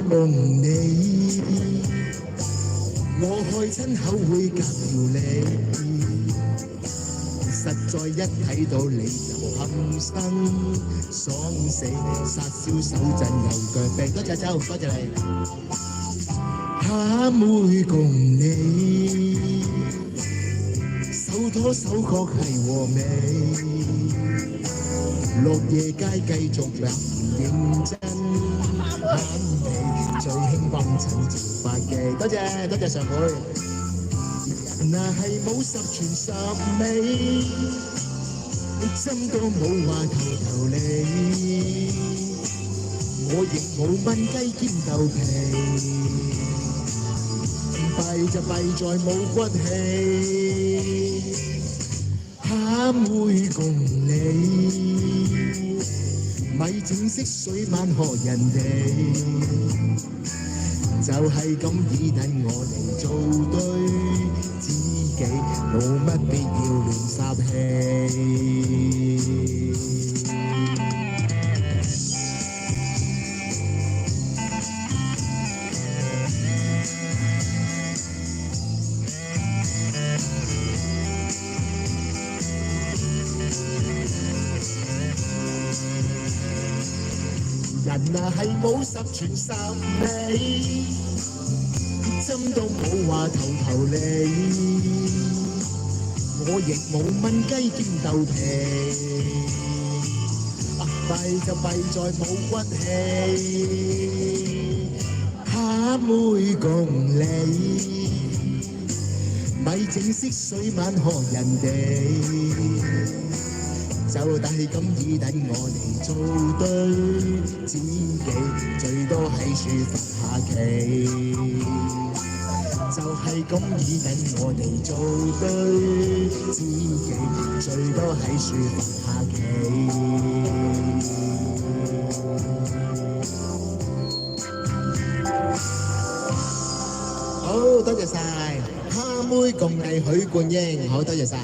夢你，我開親口會夾條脷，實在一睇到你就冚生爽死，殺燒手震右腳病。多謝周，多謝你。蝦妹共你，手拖手確係和味，落夜街繼續兩認真，慳你最興幫襯潮發記。多謝多謝上妹。人啊係冇十全十美，針都冇話頭利，我亦冇燜雞兼豆皮。弊就弊在冇骨氣，蝦妹共你，咪整色水晚學人哋，就係咁以等我哋做對知己，冇乜必要亂霎氣。人啊係冇十全十美，針都冇話頭利，我亦冇燜雞兼豆皮，弊就弊在冇骨氣，蝦妹共你，咪整色水晚學人哋。就係咁以等我哋做對知己，最多係抒發下期。就係咁以等我哋做對知己，最多係抒發下期。好，多謝晒蝦妹共藝許冠英，好多謝晒。